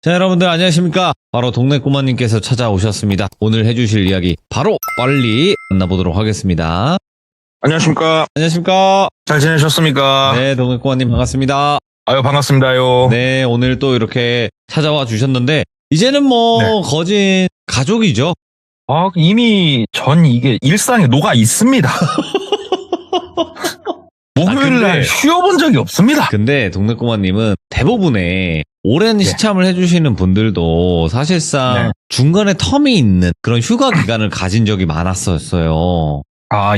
자, 여러분들 안녕하십니까? 바로 동네 꼬마님께서 찾아오셨습니다. 오늘 해주실 이야기 바로 빨리 만나보도록 하겠습니다. 안녕하십니까. 안녕하십니까? 잘 지내셨습니까? 네, 동네 꼬마님 반갑습니다. 아유, 반갑습니다요. 네, 오늘 또 이렇게 찾아와 주셨는데 이제는 뭐 네. 거진 가족이죠. 이미 전 이게 일상에 녹아 있습니다. 목요일날 근데- 쉬어본 적이 없습니다. 근데 동네 꼬마님은 대부분의 오랜 네. 시참을 해주시는 분들도 사실상 네. 중간에 텀이 있는 그런 휴가 기간을 가진 적이 많았었어요.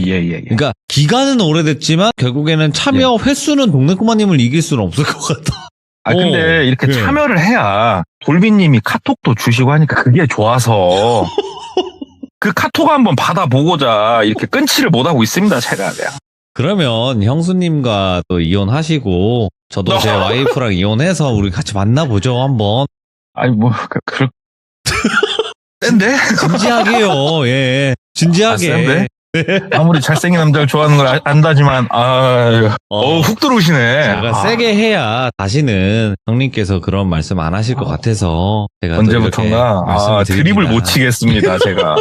예. 그러니까 기간은 오래됐지만 결국에는 참여 횟수는 동네 꼬마님을 이길 수는 없을 것 같아. 근데 이렇게 네. 참여를 해야 돌비님이 카톡도 주시고 하니까 그게 좋아서 그 카톡 한번 받아보고자 이렇게 끊지를 못하고 있습니다, 제가. 그러면 형수님과 또 이혼하시고 저도 제 와이프랑 이혼해서 우리 같이 만나보죠 한번. 아니, 센데? 진지하게요. 예. 진지하게. 센데? 아무리 잘생긴 남자를 좋아하는 걸 안다지만, 훅 들어오시네. 제가 세게 해야 다시는 형님께서 그런 말씀 안 하실 것 같아서 제가 또 언제부턴가 이렇게 말씀을 드립을 드립니다. 못 치겠습니다, 제가.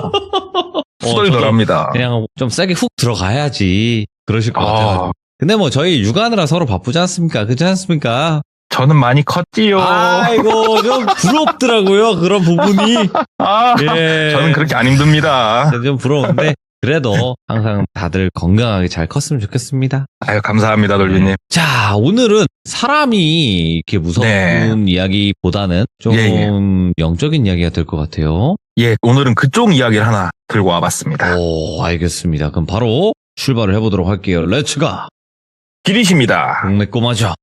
후덜덜합니다. 그냥 좀 세게 훅 들어가야지 그러실 것 같아요. 아, 근데 뭐 저희 육아느라 서로 바쁘지 않습니까? 그렇지 않습니까? 저는 많이 컸지요. 아이고 좀 부럽더라고요 그런 부분이. 예. 저는 그렇게 안 힘듭니다. 좀 부러운데 그래도 항상 다들 건강하게 잘 컸으면 좋겠습니다. 아유, 감사합니다, 돌비님. 자, 오늘은 사람이 이렇게 무서운 네. 이야기보다는 좀 예. 영적인 이야기가 될 것 같아요. 예, 오늘은 그쪽 이야기를 하나 들고 와봤습니다. 오, 알겠습니다. 그럼 바로 출발을 해보도록 할게요. 렛츠가! 길이십니다. 동네 꼬마죠.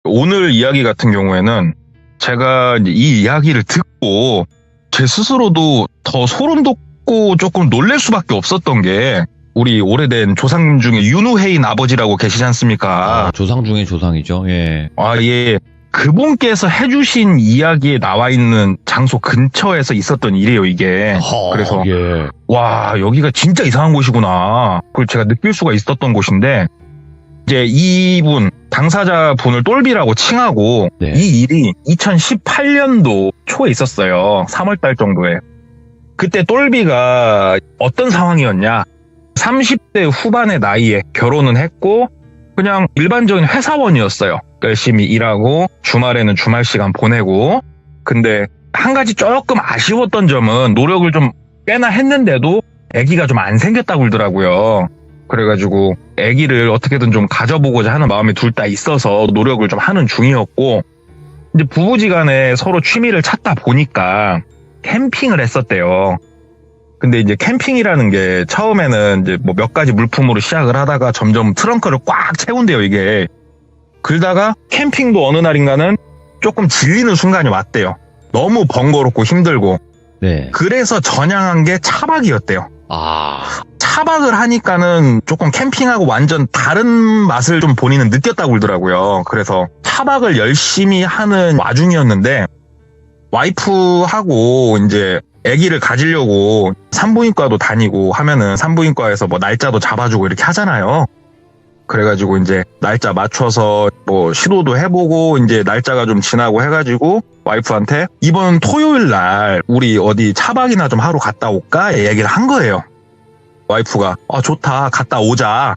오늘 이야기 같은 경우에는 제가 이제 이 이야기를 듣고 제 스스로도 더 소름 돋고 조금 놀랄 수밖에 없었던 게 우리 오래된 조상 중에 윤우해인 아버지라고 계시지 않습니까? 조상 중에 조상이죠. 예. 예. 그분께서 해주신 이야기에 나와 있는 장소 근처에서 있었던 일이에요, 이게. 그래서 예. 와, 여기가 진짜 이상한 곳이구나. 그걸 제가 느낄 수가 있었던 곳인데, 이제 이분, 당사자분을 똘비라고 칭하고, 네. 이 일이 2018년도 초에 있었어요. 3월달 정도에. 그때 똘비가 어떤 상황이었냐. 30대 후반의 나이에 결혼은 했고, 그냥 일반적인 회사원이었어요. 열심히 일하고, 주말에는 주말 시간 보내고. 근데 한 가지 조금 아쉬웠던 점은 노력을 좀 꽤나 했는데도 아기가 좀 안 생겼다고 그러더라고요. 그래가지고 아기를 어떻게든 좀 가져보고자 하는 마음이 둘 다 있어서 노력을 좀 하는 중이었고, 이제 부부지간에 서로 취미를 찾다 보니까 캠핑을 했었대요. 근데 이제 캠핑이라는 게 처음에는 이제 뭐 몇 가지 물품으로 시작을 하다가 점점 트렁크를 꽉 채운대요, 이게. 그러다가 캠핑도 어느 날인가는 조금 질리는 순간이 왔대요. 너무 번거롭고 힘들고. 네. 그래서 전향한 게 차박이었대요. 차박을 하니까는 조금 캠핑하고 완전 다른 맛을 좀 본인은 느꼈다고 그러더라고요. 그래서 차박을 열심히 하는 와중이었는데 와이프하고 이제 아기를 가지려고 산부인과도 다니고 하면은 산부인과에서 뭐 날짜도 잡아주고 이렇게 하잖아요. 그래가지고 이제 날짜 맞춰서 뭐 시도도 해보고 이제 날짜가 좀 지나고 해가지고 와이프한테 이번 토요일 날 우리 어디 차박이나 좀 하러 갔다 올까? 얘기를 한 거예요. 와이프가 좋다, 갔다 오자.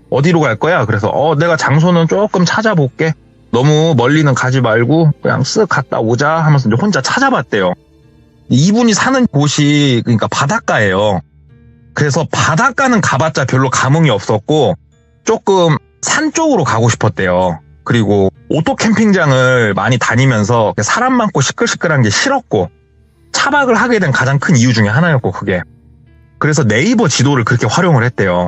어디로 갈 거야? 그래서 내가 장소는 조금 찾아볼게. 너무 멀리는 가지 말고 그냥 쓱 갔다 오자 하면서 이제 혼자 찾아봤대요. 이분이 사는 곳이 그러니까 바닷가예요. 그래서 바닷가는 가봤자 별로 감흥이 없었고 조금 산 쪽으로 가고 싶었대요. 그리고 오토 캠핑장을 많이 다니면서 사람 많고 시끌시끌한 게 싫었고 차박을 하게 된 가장 큰 이유 중에 하나였고 그게. 그래서 네이버 지도를 그렇게 활용을 했대요.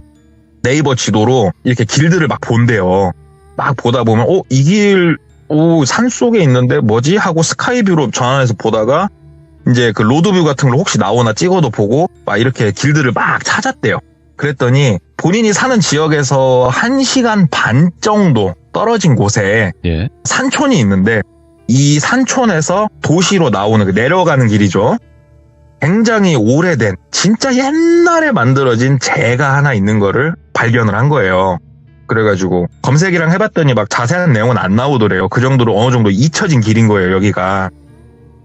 네이버 지도로 이렇게 길들을 막 본대요. 막 보다 보면 이 길 산속에 있는데 뭐지? 하고 스카이뷰로 전화해서 보다가 이제 그 로드뷰 같은 걸 혹시 나오나 찍어도 보고 막 이렇게 길들을 막 찾았대요. 그랬더니 본인이 사는 지역에서 1시간 반 정도 떨어진 곳에 예. 산촌이 있는데 이 산촌에서 도시로 나오는 그 내려가는 길이죠. 굉장히 오래된 진짜 옛날에 만들어진 제가 하나 있는 거를 발견을 한 거예요. 그래가지고 검색이랑 해봤더니 막 자세한 내용은 안 나오더래요. 그 정도로 어느 정도 잊혀진 길인 거예요, 여기가.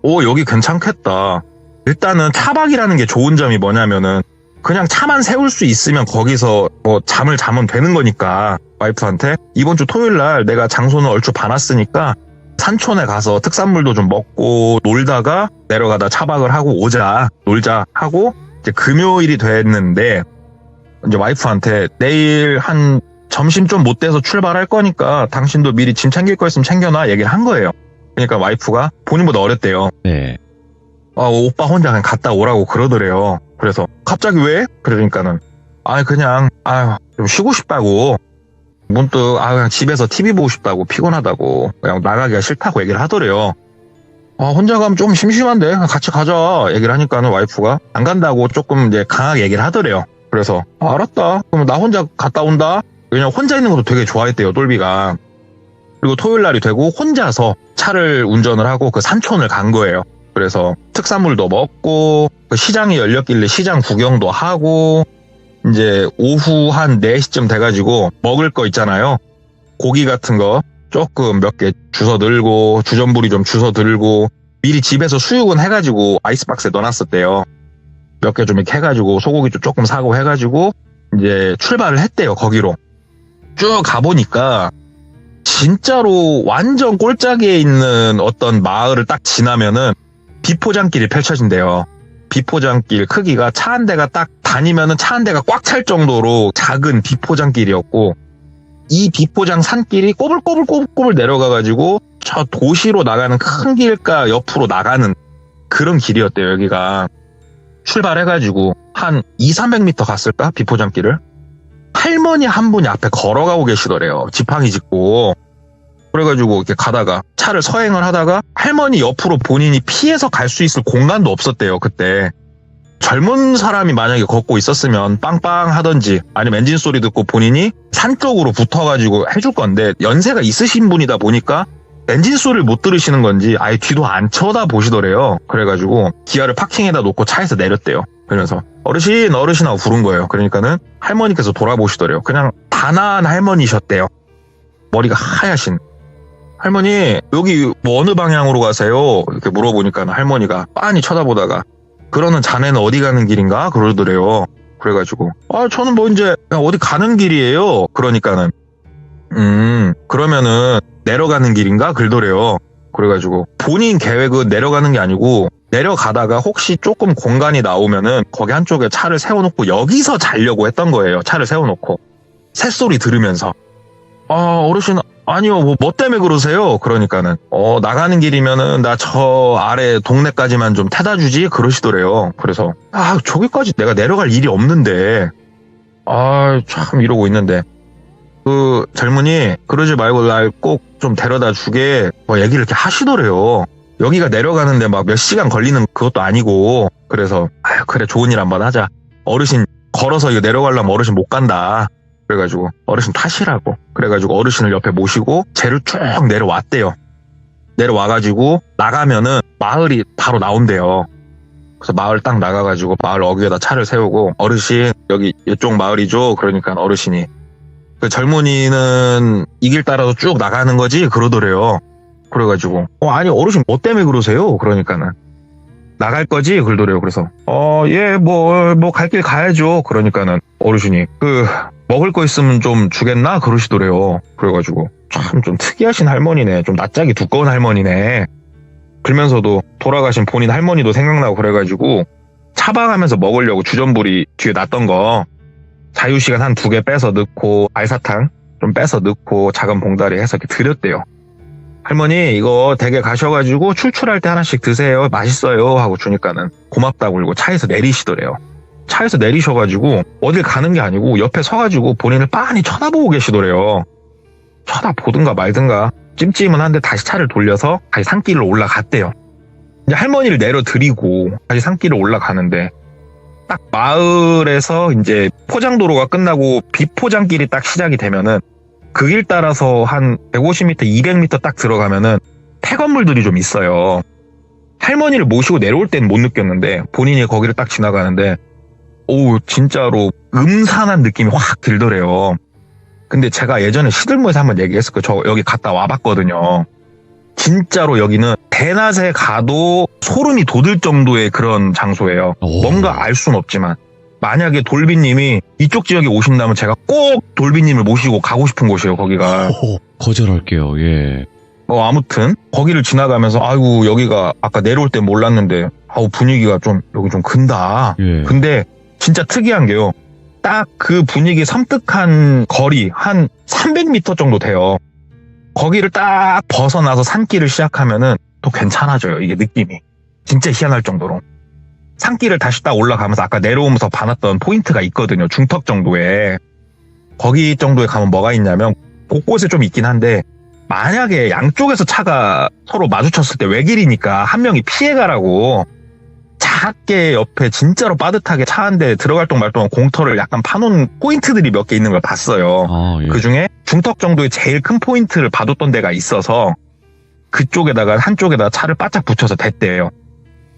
오, 여기 괜찮겠다. 일단은 차박이라는 게 좋은 점이 뭐냐면은 그냥 차만 세울 수 있으면 거기서 뭐 잠을 자면 되는 거니까 와이프한테 이번 주 토요일 날 내가 장소는 얼추 봐놨으니까 산촌에 가서 특산물도 좀 먹고 놀다가 내려가다 차박을 하고 오자, 놀자 하고 이제 금요일이 됐는데 이제 와이프한테 내일 한 점심 좀 못 돼서 출발할 거니까 당신도 미리 짐 챙길 거 있으면 챙겨놔 얘기를 한 거예요. 그러니까 와이프가 본인보다 어렸대요. 네. 오빠 혼자 그냥 갔다 오라고 그러더래요. 그래서 갑자기 왜? 그러니까는 그냥 좀 쉬고 싶다고 문득 그냥 집에서 TV 보고 싶다고 피곤하다고 그냥 나가기가 싫다고 얘기를 하더래요. 혼자 가면 좀 심심한데 같이 가자 얘기를 하니까는 와이프가 안 간다고 조금 이제 강하게 얘기를 하더래요. 그래서 알았다. 그럼 나 혼자 갔다 온다. 왜냐면 혼자 있는 것도 되게 좋아했대요, 똘비가. 그리고 토요일 날이 되고 혼자서 차를 운전을 하고 그 산촌을 간 거예요. 그래서 특산물도 먹고 그 시장이 열렸길래 시장 구경도 하고 이제 오후 한 4시쯤 돼가지고 먹을 거 있잖아요. 고기 같은 거 조금 몇 개 주워 들고 주전부리 좀 주워 들고 미리 집에서 수육은 해가지고 아이스박스에 넣어놨었대요. 몇 개 좀 이렇게 해가지고 소고기도 조금 사고 해가지고 이제 출발을 했대요. 거기로 쭉 가보니까 진짜로 완전 꼴짝이에 있는 어떤 마을을 딱 지나면은 비포장길이 펼쳐진대요. 비포장길 크기가 차 한 대가 딱 다니면은 차 한 대가 꽉 찰 정도로 작은 비포장길이었고 이 비포장 산길이 꼬불꼬불 내려가가지고 저 도시로 나가는 큰 길가 옆으로 나가는 그런 길이었대요. 여기가 출발해가지고 한 200-300m 갔을까? 비포장길을 할머니 한 분이 앞에 걸어가고 계시더래요. 지팡이 짚고. 그래가지고 이렇게 가다가 차를 서행을 하다가 할머니 옆으로 본인이 피해서 갈 수 있을 공간도 없었대요. 그때 젊은 사람이 만약에 걷고 있었으면 빵빵 하던지 아니면 엔진 소리 듣고 본인이 산 쪽으로 붙어가지고 해줄 건데 연세가 있으신 분이다 보니까 엔진 소리를 못 들으시는 건지 아예 뒤도 안 쳐다보시더래요. 그래가지고 기아를 파킹에다 놓고 차에서 내렸대요. 그러면서 어르신 하고 부른 거예요. 그러니까는 할머니께서 돌아보시더래요. 그냥 단아한 할머니셨대요. 머리가 하얗신. 할머니 여기 뭐 어느 방향으로 가세요? 이렇게 물어보니까 할머니가 빤히 쳐다보다가 그러는 자네는 어디 가는 길인가? 그러더래요. 그래가지고 저는 뭐 이제 그냥 어디 가는 길이에요. 그러니까는 그러면은 내려가는 길인가? 그러더래요. 그래가지고 본인 계획은 내려가는 게 아니고 내려가다가 혹시 조금 공간이 나오면은 거기 한쪽에 차를 세워놓고 여기서 자려고 했던 거예요. 차를 세워놓고 새소리 들으면서 어르신 아니요 뭐 때문에 그러세요? 그러니까는 나가는 길이면은 나 저 아래 동네까지만 좀 태다 주지 그러시더래요. 그래서 저기까지 내가 내려갈 일이 없는데 참 이러고 있는데 그 젊은이 그러지 말고 날 꼭 좀 데려다 주게 뭐 얘기를 이렇게 하시더래요. 여기가 내려가는데 막 몇 시간 걸리는 그것도 아니고 그래서 그래 좋은 일 한번 하자. 어르신 걸어서 이거 내려가려면 어르신 못 간다. 그래가지고 어르신 타시라고. 그래가지고 어르신을 옆에 모시고 쟤를 쭉 내려왔대요. 내려와가지고 나가면은 마을이 바로 나온대요. 그래서 마을 딱 나가가지고 마을 어귀에다 차를 세우고 어르신 여기 이쪽 마을이죠. 그러니까 어르신이 그 젊은이는 이 길 따라서 쭉 나가는 거지 그러더래요. 그래가지고 아니 어르신 뭐 때문에 그러세요? 그러니까는 나갈 거지 그러더래요. 그래서 예 뭐 갈 길 가야죠. 그러니까는 어르신이 먹을 거 있으면 좀 주겠나 그러시더래요. 그래가지고 참 좀 특이하신 할머니네. 좀 낯짝이 두꺼운 할머니네. 그러면서도 돌아가신 본인 할머니도 생각나고 그래가지고 차박하면서 먹으려고 주전부리 뒤에 놨던 거 자유시간 한 2개 빼서 넣고 알사탕 좀 빼서 넣고 작은 봉다리 해서 이렇게 드렸대요. 할머니 이거 댁에 가셔가지고 출출할 때 하나씩 드세요. 맛있어요 하고 주니까는 고맙다고 그러고 차에서 내리시더래요. 차에서 내리셔가지고 어딜 가는 게 아니고 옆에 서가지고 본인을 빤히 쳐다보고 계시더래요. 쳐다보든가 말든가 찜찜은 한데 다시 차를 돌려서 다시 산길로 올라갔대요. 이제 할머니를 내려드리고 다시 산길을 올라가는데 딱 마을에서 이제 포장도로가 끝나고 비포장길이 딱 시작이 되면은 그 길 따라서 한 150m, 200m 딱 들어가면은 폐건물들이 좀 있어요. 할머니를 모시고 내려올 때는 못 느꼈는데 본인이 거기를 딱 지나가는데 진짜로 음산한 느낌이 확 들더래요. 근데 제가 예전에 시들모에서 한번 얘기했을 거예요. 저 여기 갔다 와봤거든요. 진짜로 여기는 대낮에 가도 소름이 돋을 정도의 그런 장소예요. 오. 뭔가 알 수는 없지만 만약에 돌비님이 이쪽 지역에 오신다면 제가 꼭 돌비님을 모시고 가고 싶은 곳이에요. 거기가. 거절할게요. 예. 아무튼 거기를 지나가면서 아이고 여기가 아까 내려올 때 몰랐는데 아우 분위기가 좀 여기 좀 근다. 예. 근데 진짜 특이한 게요. 딱 그 분위기 섬뜩한 거리 한 300m 정도 돼요. 거기를 딱 벗어나서 산길을 시작하면은 또 괜찮아져요. 이게 느낌이. 진짜 희한할 정도로. 산길을 다시 딱 올라가면서 아까 내려오면서 봐놨던 포인트가 있거든요. 중턱 정도에. 거기 정도에 가면 뭐가 있냐면 곳곳에 좀 있긴 한데 만약에 양쪽에서 차가 서로 마주쳤을 때 외길이니까 한 명이 피해가라고 작게 옆에 진짜로 빠듯하게 차 한 대 들어갈 동 말 동안 공터를 약간 파놓은 포인트들이 몇 개 있는 걸 봤어요. 아, 예. 그 중에 중턱 정도의 제일 큰 포인트를 봐뒀던 데가 있어서 그쪽에다가 한쪽에다가 차를 바짝 붙여서 댔대요.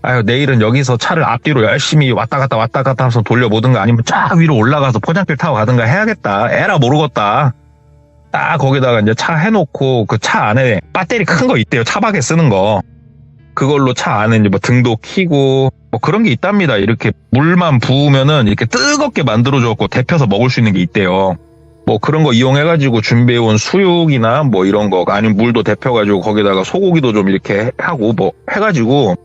아유 내일은 여기서 차를 앞뒤로 열심히 왔다 갔다 하면서 돌려보든가 아니면 쫙 위로 올라가서 포장길 타고 가든가 해야겠다. 에라 모르겠다. 딱 거기다가 이제 차 해놓고 그 차 안에 배터리 큰 거 있대요. 차박에 쓰는 거. 그걸로 차 안에 이제 뭐 등도 켜고 뭐 그런 게 있답니다. 이렇게 물만 부으면은 이렇게 뜨겁게 만들어줘갖고 데펴서 먹을 수 있는 게 있대요. 뭐 그런 거 이용해가지고 준비해온 수육이나 뭐 이런 거 아니면 물도 데펴가지고 거기다가 소고기도 좀 이렇게 하고 뭐 해가지고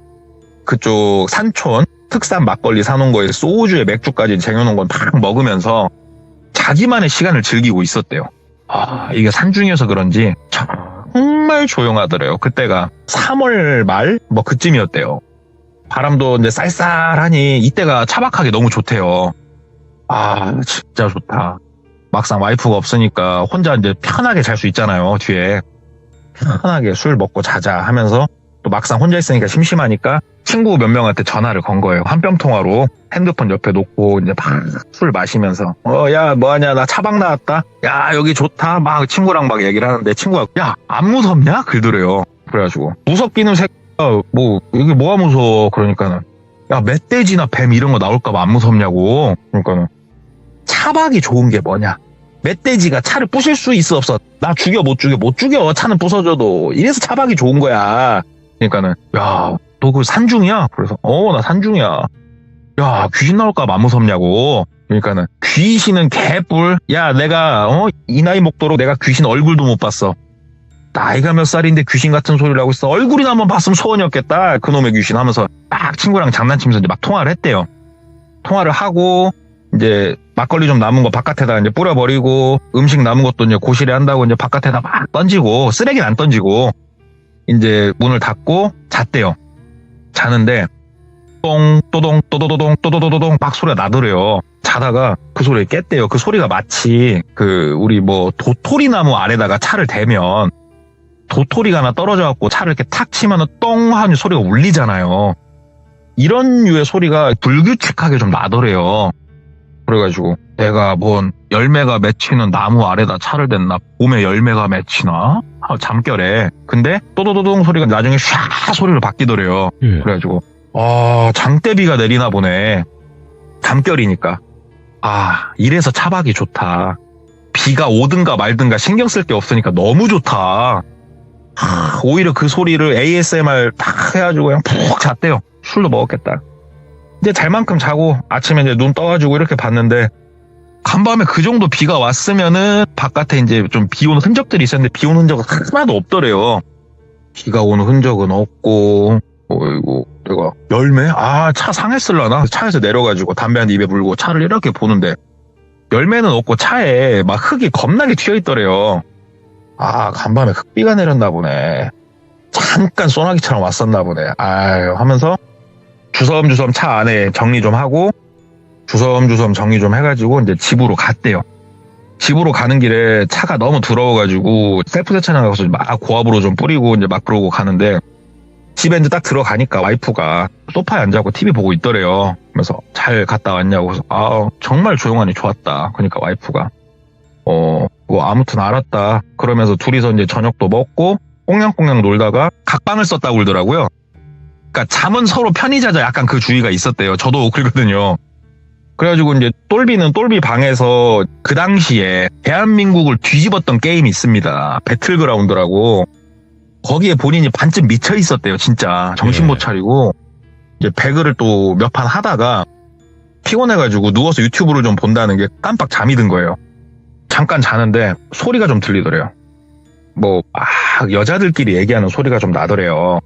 그쪽 산촌 특산 막걸리 사놓은 거에 소주에 맥주까지 쟁여놓은 건 팍 먹으면서 자기만의 시간을 즐기고 있었대요. 아 이게 산중이어서 그런지 정말 조용하더래요. 그때가 3월 말 뭐 그쯤이었대요. 바람도 이제 쌀쌀하니 이때가 차박하기 너무 좋대요. 아 진짜 좋다. 막상 와이프가 없으니까 혼자 이제 편하게 잘 수 있잖아요. 뒤에 편하게 술 먹고 자자 하면서 또 막상 혼자 있으니까 심심하니까 친구 몇 명한테 전화를 건 거예요. 한뼘 통화로 핸드폰 옆에 놓고 이제 막 술 마시면서 야 뭐하냐 나 차박 나왔다. 야 여기 좋다. 막 친구랑 막 얘기를 하는데 친구가 야 안 무섭냐? 그러더래요. 그래가지고 무섭기는 뭐 이게 뭐가 무서워. 그러니까는 야 멧돼지나 뱀 이런 거 나올까봐 안 무섭냐고. 그러니까는 차박이 좋은 게 뭐냐? 멧돼지가 차를 부실 수 있어 없어? 나 죽여 못 죽여 차는 부서져도 이래서 차박이 좋은 거야. 그러니까는 야 너 그 산중이야? 그래서 나 산중이야. 야 귀신 나올까봐 안 무섭냐고. 그러니까는 귀신은 개뿔. 야 내가 이 나이 먹도록 내가 귀신 얼굴도 못 봤어. 나이가 몇 살인데 귀신 같은 소리를 하고 있어. 얼굴이나 한번 봤으면 소원이었겠다. 그놈의 귀신 하면서 막 친구랑 장난치면서 이제 막 통화를 했대요. 통화를 하고 이제 막걸리 좀 남은 거 바깥에다 이제 뿌려버리고 음식 남은 것도 이제 고시래 한다고 이제 바깥에다 막 던지고 쓰레기는 안 던지고 이제 문을 닫고 잤대요. 자는데 똥 또동 또도도동 또도도도동 막 소리가 나더래요. 자다가 그 소리에 깼대요. 그 소리가 마치 그 우리 뭐 도토리 나무 아래다가 차를 대면 도토리가 하나 떨어져갖고 차를 이렇게 탁 치면은 똥 하는 소리가 울리잖아요. 이런 류의 소리가 불규칙하게 좀 나더래요. 그래가지고 내가 뭔 열매가 맺히는 나무 아래다 차를 댔나? 봄에 열매가 맺히나? 잠결에. 근데 또도도동 소리가 나중에 샤 소리로 바뀌더래요. 예. 그래가지고 장대비가 내리나 보네. 잠결이니까. 이래서 차박이 좋다. 비가 오든가 말든가 신경 쓸 게 없으니까 너무 좋다. 오히려 그 소리를 ASMR 딱 해가지고 그냥 푹 잤대요. 술도 먹었겠다. 이제 잘 만큼 자고 아침에 이제 눈 떠가지고 이렇게 봤는데 간밤에 그 정도 비가 왔으면은 바깥에 이제 좀 비 오는 흔적들이 있었는데 비 오는 흔적은 하나도 없더래요. 비가 오는 흔적은 없고 어이구 내가 열매? 차 상했을라나? 차에서 내려가지고 담배 한 입에 물고 차를 이렇게 보는데 열매는 없고 차에 막 흙이 겁나게 튀어있더래요. 간밤에 흙비가 내렸나 보네. 잠깐 소나기처럼 왔었나 보네. 하면서 주섬주섬 차 안에 정리 좀 하고 주섬주섬 정리 좀 해가지고 이제 집으로 갔대요. 집으로 가는 길에 차가 너무 더러워가지고 셀프 세차장 가서 막 고압으로 좀 뿌리고 이제 막 그러고 가는데 집에 이제 딱 들어가니까 와이프가 소파에 앉아서 TV 보고 있더래요. 그래서 잘 갔다 왔냐고. 그래서 정말 조용하니 좋았다. 그러니까 와이프가 뭐 아무튼 알았다. 그러면서 둘이서 이제 저녁도 먹고 꽁냥꽁냥 놀다가 각방을 썼다고 그러더라고요. 그러니까 잠은 서로 편히 자자 약간 그 주의가 있었대요. 저도 그러거든요. 그래가지고 이제 똘비는 똘비 방에서 그 당시에 대한민국을 뒤집었던 게임이 있습니다. 배틀그라운드라고. 거기에 본인이 반쯤 미쳐 있었대요, 진짜. 정신 못 차리고. 이제 배그를 또 몇 판 하다가 피곤해가지고 누워서 유튜브를 좀 본다는 게 깜빡 잠이 든 거예요. 잠깐 자는데 소리가 좀 들리더래요. 여자들끼리 얘기하는 소리가 좀 나더래요.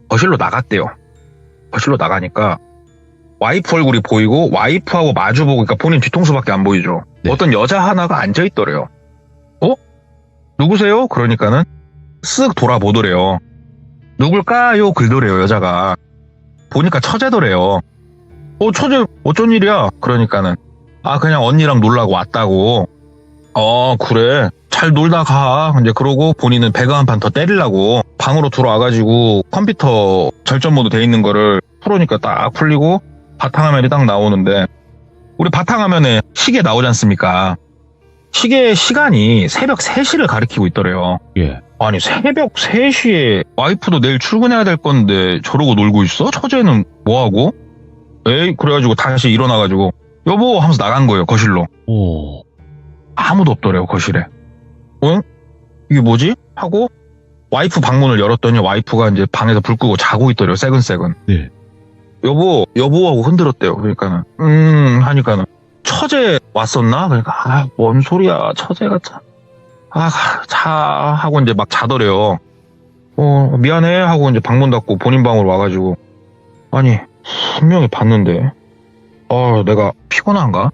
거실로 나갔대요. 거실로 나가니까 와이프 얼굴이 보이고 와이프하고 마주보고, 그러니까 본인 뒤통수밖에 안 보이죠. 네. 어떤 여자 하나가 앉아있더래요. 누구세요? 그러니까는 쓱 돌아보더래요. 누굴까요? 그러더래요, 여자가. 보니까 처제더래요. 처제 어쩐 일이야? 그러니까는 그냥 언니랑 놀라고 왔다고. 그래. 잘 놀다 가. 이제 그러고 본인은 배그 한 판 더 때리려고 방으로 들어와가지고 컴퓨터 절전 모드 돼 있는 거를 풀으니까 딱 풀리고 바탕화면이 딱 나오는데, 우리 바탕화면에 시계 나오지 않습니까? 시계 시간이 새벽 3시를 가리키고 있더래요. 예. 아니, 새벽 3시에 와이프도 내일 출근해야 될 건데 저러고 놀고 있어? 처제는 뭐하고? 에이, 그래가지고 다시 일어나가지고 여보 하면서 나간 거예요, 거실로. 오. 아무도 없더래요, 거실에. 이게 뭐지? 하고 와이프 방문을 열었더니 와이프가 이제 방에서 불 끄고 자고 있더래요, 새근새근. 네. 여보 하고 흔들었대요. 그러니까는 하니까는 처제 왔었나? 그러니까 뭔 소리야, 처제가 자 하고 이제 막 자더래요. 미안해 하고 이제 방문 닫고 본인 방으로 와가지고, 아니 분명히 봤는데 내가 피곤한가?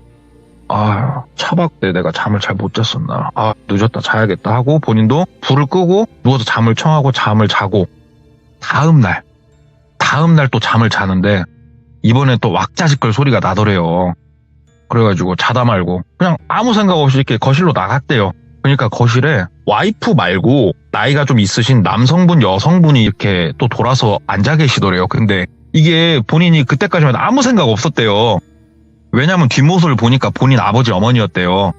차박 때 내가 잠을 잘 못 잤었나? 늦었다, 자야겠다 하고 본인도 불을 끄고 누워서 잠을 청하고 잠을 자고, 다음날 또 잠을 자는데 이번에 또 왁자지껄 소리가 나더래요. 그래가지고 자다 말고 그냥 아무 생각 없이 이렇게 거실로 나갔대요. 그러니까 거실에 와이프 말고 나이가 좀 있으신 남성분, 여성분이 이렇게 또 돌아서 앉아 계시더래요. 근데 이게 본인이 그때까지만 아무 생각 없었대요. 왜냐면 뒷모습을 보니까 본인 아버지, 어머니였대요.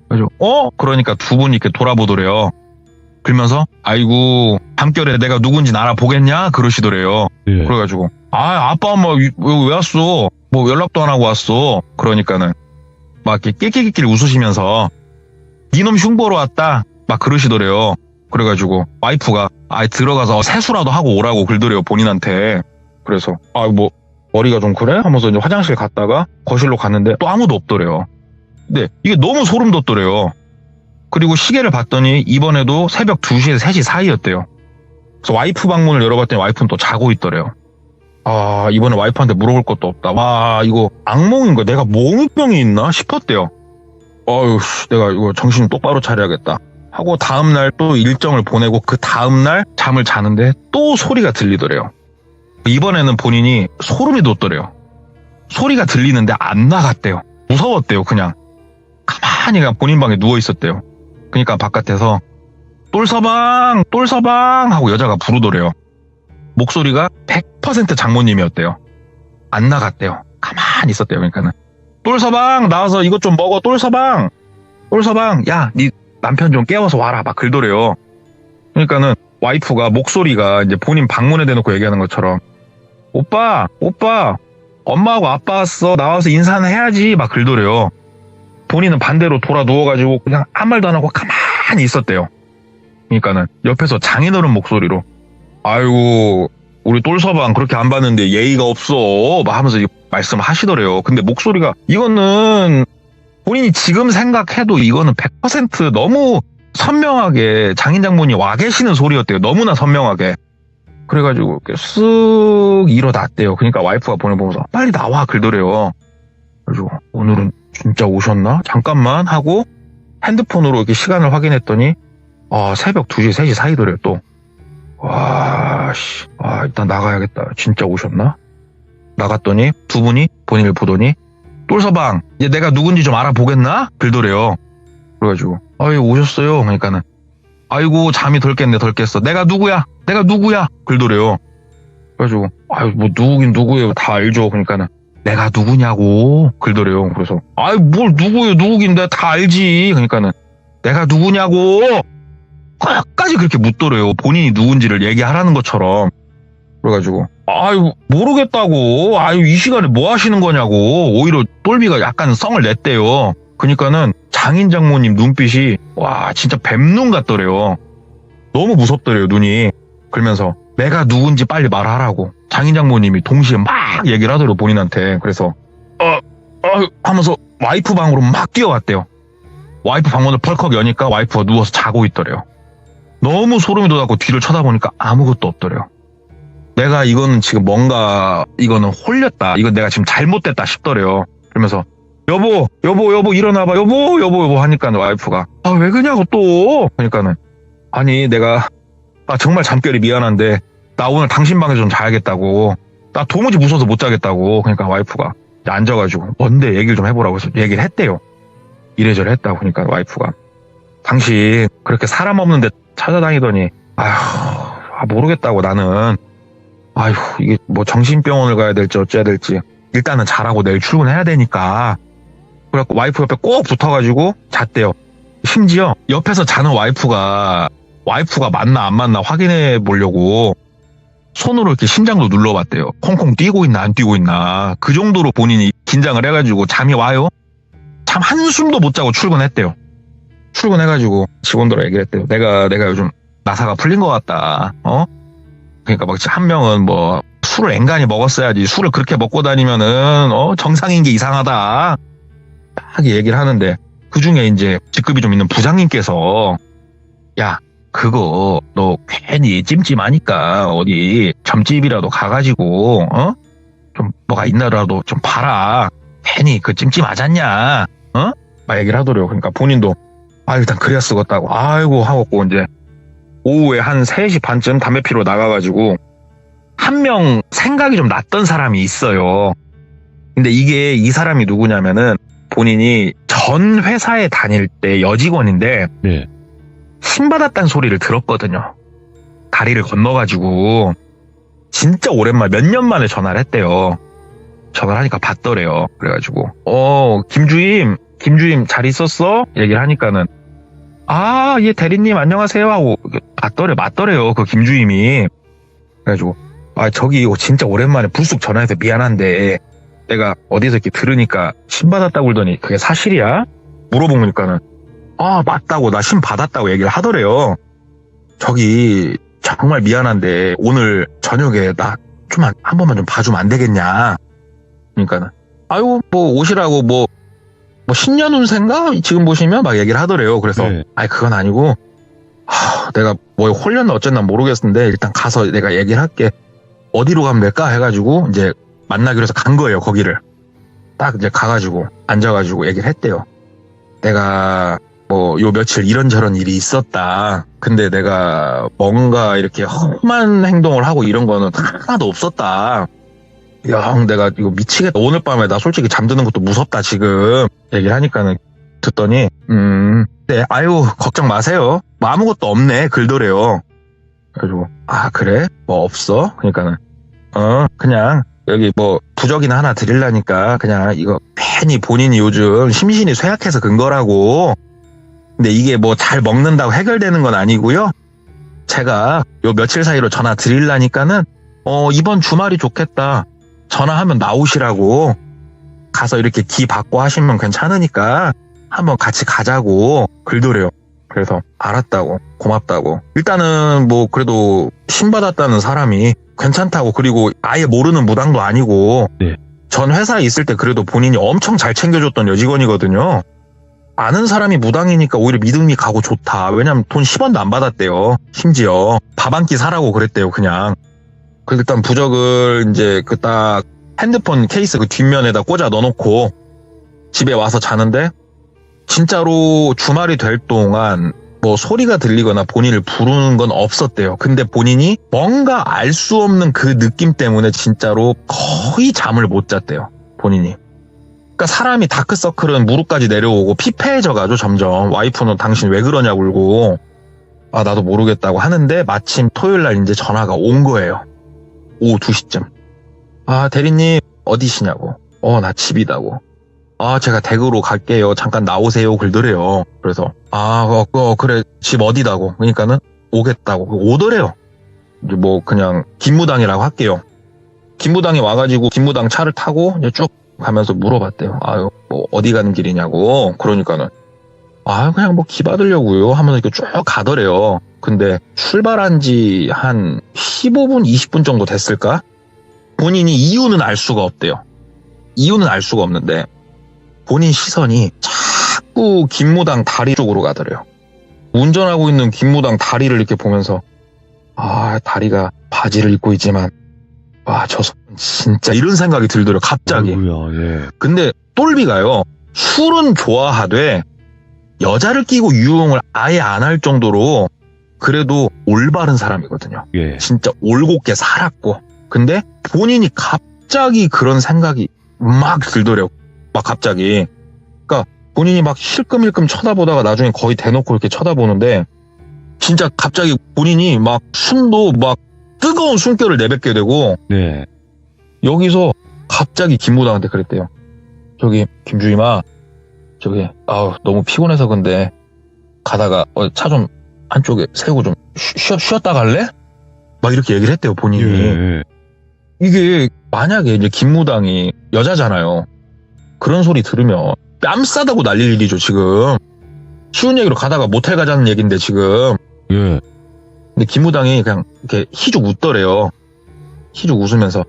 그래서 그러니까 두 분이 이렇게 돌아보더래요. 그러면서 아이고 밤결에 내가 누군지 알아보겠냐? 그러시더래요. 예. 그래가지고 아빠 엄마 왜 왔어? 뭐 연락도 안 하고 왔어. 그러니까는 막 이렇게 낄낄낄낄 웃으시면서 니놈 흉보러 왔다 막 그러시더래요. 그래가지고 와이프가 들어가서 세수라도 하고 오라고 그러더래요, 본인한테. 그래서 머리가 좀 그래? 하면서 이제 화장실 갔다가 거실로 갔는데 또 아무도 없더래요. 근데 이게 너무 소름 돋더래요. 그리고 시계를 봤더니 이번에도 새벽 2시에서 3시 사이였대요. 그래서 와이프 방문을 열어봤더니 와이프는 또 자고 있더래요. 이번에 와이프한테 물어볼 것도 없다. 이거 악몽인 거야. 내가 몽유병이 있나 싶었대요. 내가 이거 정신 똑바로 차려야겠다 하고 다음날 또 일정을 보내고 그 다음날 잠을 자는데 또 소리가 들리더래요. 이번에는 본인이 소름이 돋더래요. 소리가 들리는데 안 나갔대요. 무서웠대요. 그냥 가만히 본인 방에 누워 있었대요. 그러니까 바깥에서 똘서방 하고 여자가 부르더래요. 목소리가 100% 장모님이었대요. 안 나갔대요. 가만히 있었대요. 그러니까는 똘서방 나와서 이것 좀 먹어. 똘서방 야, 네 남편 좀 깨워서 와라 막 그러더래요. 그러니까는 와이프가 목소리가 이제 본인 방문에 대놓고 얘기하는 것처럼 오빠 엄마하고 아빠 왔어, 나와서 인사는 해야지 막 그러더래요. 본인은 반대로 돌아 누워가지고 그냥 아무 말도 안 하고 가만히 있었대요. 그러니까는 옆에서 장인어른 목소리로 아이고 우리 똘서방 그렇게 안 봤는데 예의가 없어 막 하면서 말씀하시더래요. 근데 목소리가 이거는 본인이 지금 생각해도 이거는 100% 너무 선명하게 장인 장모님 와 계시는 소리였대요. 너무나 선명하게. 그래가지고 이렇게 쓱 일어났대요. 그러니까 와이프가 보내보면서 빨리 나와 그러더래요. 그래가지고 오늘은 진짜 오셨나? 잠깐만 하고 핸드폰으로 이렇게 시간을 확인했더니 새벽 2시, 3시 사이더래요 또. 일단 나가야겠다. 진짜 오셨나? 나갔더니 두 분이 본인을 보더니 똘서방 이제 내가 누군지 좀 알아보겠나? 그러더래요. 그래가지고 오셨어요. 그러니까는 아이고 잠이 덜 깼네 덜 깼어. 내가 누구야 그러더래요. 그래가지고 뭐 누구긴 누구예요. 다 알죠. 그러니까는 내가 누구냐고 그러더래요. 그래서 뭘 누구예요. 누구긴 내가 다 알지. 그러니까는 내가 누구냐고 끝까지 그렇게 묻더래요. 본인이 누군지를 얘기하라는 것처럼. 그래가지고 아유 모르겠다고 아유 이 시간에 뭐 하시는 거냐고 오히려 똘비가 약간 성을 냈대요. 그러니까는 장인 장모님 눈빛이 와 진짜 뱀눈 같더래요. 너무 무섭더래요 눈이. 그러면서 내가 누군지 빨리 말하라고 장인 장모님이 동시에 막 얘기를 하더래요 본인한테. 그래서 하면서 와이프 방으로 막 뛰어갔대요. 와이프 방문을 펄컥 여니까 와이프가 누워서 자고 있더래요. 너무 소름이 돋았고 뒤를 쳐다보니까 아무것도 없더래요. 내가 이거는 지금 뭔가 이거는 홀렸다. 이건 내가 지금 잘못됐다 싶더래요. 그러면서 여보 일어나봐. 여보 하니까 와이프가 왜 그냐고 또. 그러니까는 아니 내가 정말 잠결이 미안한데 나 오늘 당신 방에서 좀 자야겠다고. 나 도무지 무서워서 못 자겠다고. 그러니까 와이프가 앉아가지고 뭔데 얘기를 좀 해보라고 해서 얘기를 했대요. 이래저래 했다고. 그러니까 와이프가 당신 그렇게 사람 없는 데 찾아다니더니 모르겠다고 나는 이게 뭐 정신병원을 가야 될지 어째야 될지 일단은 자라고 내일 출근해야 되니까. 그래갖고 와이프 옆에 꼭 붙어가지고 잤대요. 심지어 옆에서 자는 와이프가 맞나 안 맞나 확인해 보려고 손으로 이렇게 심장도 눌러봤대요. 콩콩 뛰고 있나 안 뛰고 있나. 그 정도로 본인이 긴장을 해가지고 잠이 와요. 잠 한숨도 못 자고 출근했대요. 출근해가지고 직원들하고 얘기를 했대요. 내가 요즘 나사가 풀린 것 같다. 그러니까 막 한 명은 뭐 술을 앵간히 먹었어야지 술을 그렇게 먹고 다니면은 정상인 게 이상하다. 딱 얘기를 하는데 그 중에 이제 직급이 좀 있는 부장님께서 야 그거 너 괜히 찜찜하니까 어디 점집이라도 가가지고 좀 뭐가 있나라도 좀 봐라. 괜히 그 찜찜하잖냐. 막 얘기를 하더래요. 그러니까 본인도 일단 그래야 쓰겠다고 아이고 하고 이제 오후에 한 3시 반쯤 담배 피러 나가가지고 한 명 생각이 좀 났던 사람이 있어요. 근데 이게 이 사람이 누구냐면은 본인이 전 회사에 다닐 때 여직원인데 네. 신 받았다는 소리를 들었거든요. 다리를 건너가지고 진짜 오랜만에 몇 년 만에 전화를 했대요. 전화를 하니까 받더래요. 그래가지고 김주임 잘 있었어? 얘기를 하니까는 예 대리님 안녕하세요 하고 맞더래요 그 김주임이. 그래가지고 저기 이거 진짜 오랜만에 불쑥 전화해서 미안한데 내가 어디서 이렇게 들으니까 신 받았다고 그러더니 그게 사실이야? 물어보니까는 맞다고 나 신 받았다고 얘기를 하더래요. 저기 정말 미안한데 오늘 저녁에 나 좀 한 번만 좀 봐주면 안 되겠냐. 그러니까는 뭐 오시라고 뭐 신년 운세인가 지금 보시면 막 얘기를 하더래요. 그래서 네. 그건 아니고 내가 뭐 홀렸나 어쨌나 모르겠는데 일단 가서 내가 얘기를 할게. 어디로 가면 될까 해가지고 이제 만나기로 해서 간 거예요. 거기를 딱 이제 가가지고 앉아가지고 얘기를 했대요. 내가 뭐 요 며칠 이런저런 일이 있었다. 근데 내가 뭔가 이렇게 험한 행동을 하고 이런 거는 하나도 없었다. 야, 내가 이거 미치겠다. 오늘 밤에 나 솔직히 잠드는 것도 무섭다 지금. 얘기를 하니까는 듣더니 네, 걱정 마세요. 뭐 아무것도 없네. 글더래요. 그래가지고 그래? 뭐 없어? 그러니까는 그냥 여기 뭐 부적이나 하나 드리려니까 그냥 이거 괜히 본인이 요즘 심신이 쇠약해서 근 거라고. 근데 이게 뭐 잘 먹는다고 해결되는 건 아니고요. 제가 요 며칠 사이로 전화 드리려니까는 이번 주말이 좋겠다. 전화하면 나오시라고. 가서 이렇게 기 받고 하시면 괜찮으니까 한번 같이 가자고 글더래요. 그래서 알았다고 고맙다고. 일단은 뭐 그래도 신 받았다는 사람이 괜찮다고. 그리고 아예 모르는 무당도 아니고 네. 전 회사에 있을 때 그래도 본인이 엄청 잘 챙겨줬던 여직원이거든요. 아는 사람이 무당이니까 오히려 믿음이 가고 좋다. 왜냐면 돈 10원도 안 받았대요. 심지어 밥 한 끼 사라고 그랬대요. 그냥. 그래서 일단 부적을 이제 그 딱 핸드폰 케이스 그 뒷면에다 꽂아 넣어놓고 집에 와서 자는데 진짜로 주말이 될 동안 뭐 소리가 들리거나 본인을 부르는 건 없었대요. 근데 본인이 뭔가 알 수 없는 그 느낌 때문에 진짜로 거의 잠을 못 잤대요. 본인이. 그러니까 사람이 다크서클은 무릎까지 내려오고 피폐해져가지고 점점 와이프는 당신 왜 그러냐고 울고 나도 모르겠다고 하는데 마침 토요일날 이제 전화가 온 거예요. 오후 2시쯤. 대리님 어디시냐고. 나 집이다고. 제가 댁으로 갈게요. 잠깐 나오세요. 글더래요. 그래서 그래 집 어디다고. 그러니까는 오겠다고. 오더래요. 이제 뭐 그냥 김무당이라고 할게요. 김무당이 와가지고 김무당 차를 타고 이제 쭉 가면서 물어봤대요. 아유, 뭐 어디 가는 길이냐고. 그러니까는 아, 그냥 뭐 기 받으려고요 하면서 이렇게 쭉 가더래요. 근데 출발한 지 한 15분, 20분 정도 됐을까? 본인이 이유는 알 수가 없대요. 이유는 알 수가 없는데 본인 시선이 자꾸 김무당 다리 쪽으로 가더래요. 운전하고 있는 김무당 다리를 이렇게 보면서 아, 다리가 바지를 입고 있지만 와, 저 사람 진짜 이런 생각이 들더래요. 갑자기. 아이고야, 예. 근데 똘비가요. 술은 좋아하되 여자를 끼고 유흥을 아예 안 할 정도로 그래도 올바른 사람이거든요. 예. 진짜 올곧게 살았고. 근데 본인이 갑자기 그런 생각이 막 들더래요. 막 갑자기. 그러니까 본인이 막 힐끔힐끔 쳐다보다가 나중에 거의 대놓고 이렇게 쳐다보는데 진짜 갑자기 본인이 막 숨도 막 뜨거운 숨결을 내뱉게 되고 네. 여기서 갑자기 김무당한테 그랬대요. 저기 김주임아, 저기 아우 너무 피곤해서 근데 가다가 차 좀 한쪽에 세우고 좀 쉬었다 갈래? 막 이렇게 얘기를 했대요, 본인이. 예. 이게 만약에 이제 김무당이 여자잖아요. 그런 소리 들으면 뺨 싸다고 날릴 일이죠, 지금. 쉬운 얘기로 가다가 모텔 가자는 얘기인데 지금. 예. 근데 김무당이 그냥 이렇게 희죽 웃더래요. 희죽 웃으면서